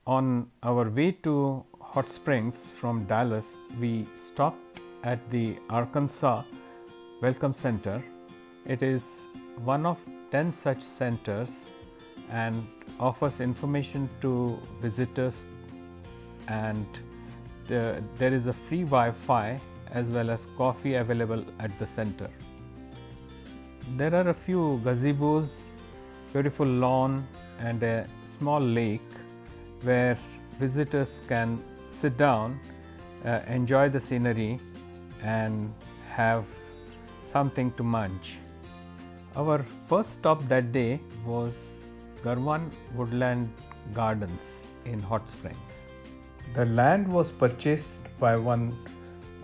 On our way to Hot Springs from Dallas, we stopped at the Arkansas Welcome Center. It is one of 10 such centers and offers information to visitors, and there is a free Wi-Fi as well as coffee available at the center. There are a few gazebos, beautiful lawn and a small lake where visitors can sit down, enjoy the scenery and have something to munch. Our first stop that day was Garvan Woodland Gardens in Hot Springs. The land was purchased by one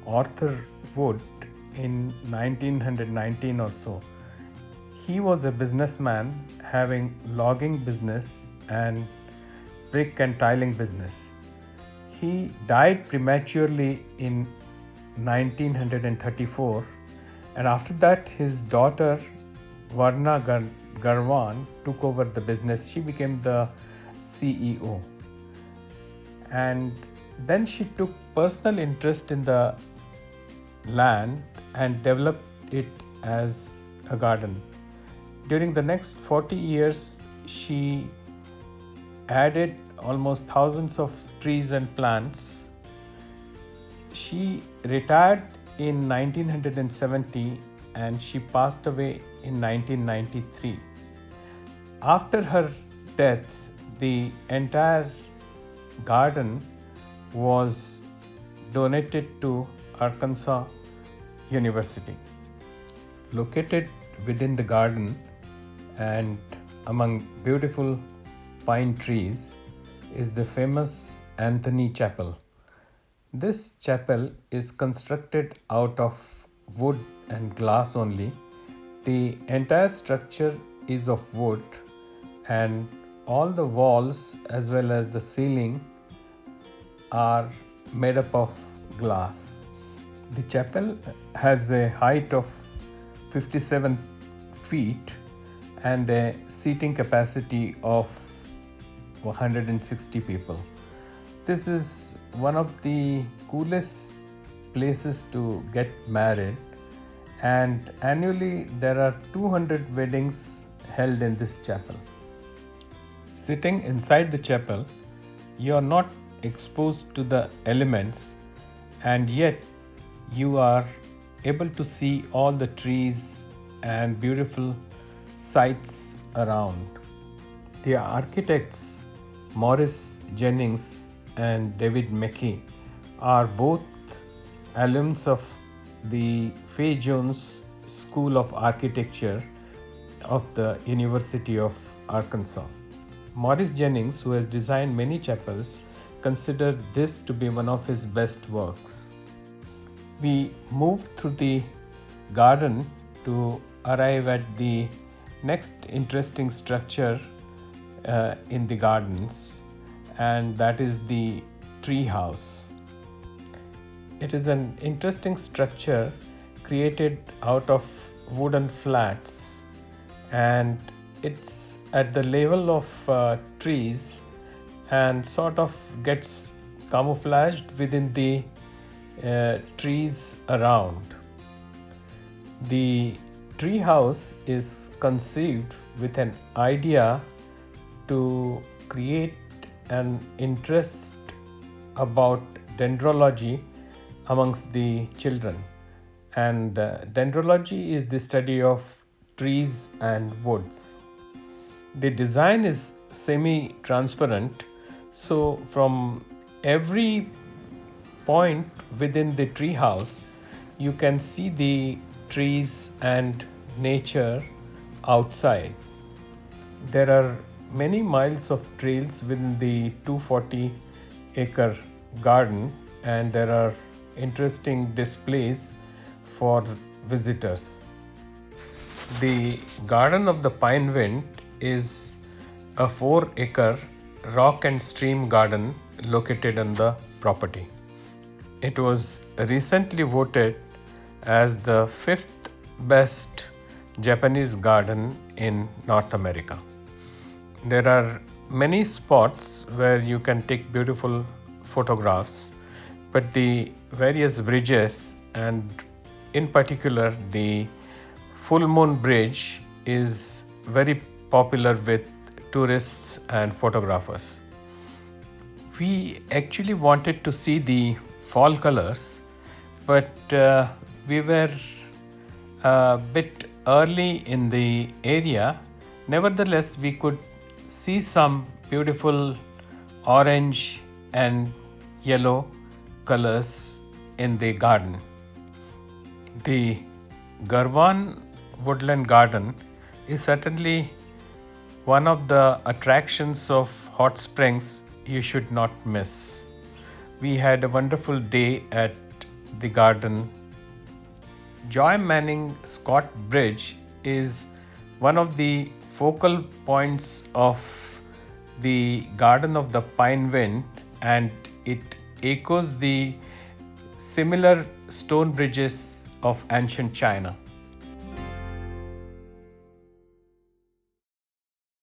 Arthur Wood in 1919 or so. He was a businessman having logging business and brick and tiling business. He died prematurely in 1934, and after that his daughter Varna Garvan took over the business. She became the CEO, and then she took personal interest in the land and developed it as a garden. During the next 40 years, she added almost thousands of trees and plants. She retired in 1970 and she passed away in 1993. After her death, the entire garden was donated to Arkansas University. Located within the garden and among beautiful pine trees is the famous Anthony Chapel. This chapel is constructed out of wood and glass only. The entire structure is of wood, and all the walls as well as the ceiling are made up of glass. The chapel has a height of 57 feet and a seating capacity of 160 people. This is one of the coolest places to get married, and annually there are 200 weddings held in this chapel. Sitting inside the chapel, you are not exposed to the elements, and yet you are able to see all the trees and beautiful sights around. The architects Morris Jennings and David McKee are both alums of the Fay Jones School of Architecture of the University of Arkansas. Morris Jennings, who has designed many chapels, considered this to be one of his best works. We moved through the garden to arrive at the next interesting structure in the gardens, and that is the tree house. It is an interesting structure created out of wooden flats, and it's at the level of trees and sort of gets camouflaged within the trees around. The tree house is conceived with an idea to create an interest about dendrology amongst the children. And dendrology is the study of trees and woods. The design is semi-transparent, so from every point within the tree house, you can see the trees and nature outside. There are many miles of trails within the 240-acre garden, and there are interesting displays for visitors. The Garden of the Pine Wind is a 4-acre rock and stream garden located on the property. It was recently voted as the 5th best Japanese garden in North America. There are many spots where you can take beautiful photographs, but the various bridges, and in particular the full moon bridge, is very popular with tourists and photographers. We actually wanted to see the fall colors, but we were a bit early in the area. Nevertheless, we could see some beautiful orange and yellow colors in the garden. The Garvan Woodland Garden is certainly one of the attractions of hot springs you should not miss. We had a wonderful day at the garden. Joy Manning Scott Bridge is one of the focal points of the Garden of the Pine Wind, and it echoes the similar stone bridges of ancient China.